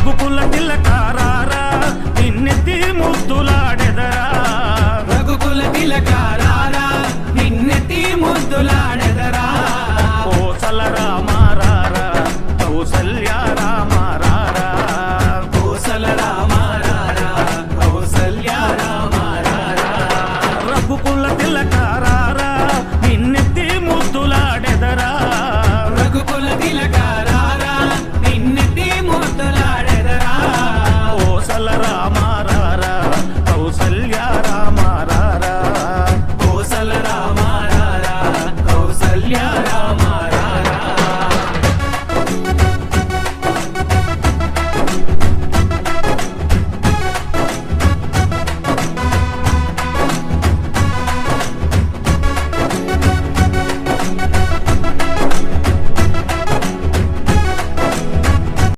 రఘుకుల తిలకారారా నిన్నెత్తి ముద్దులాడెదరా రఘుకుల తిలకారారా నిన్నెత్తి ముద్దులాడెదరా కోసల రామారారా కౌసల్య రామ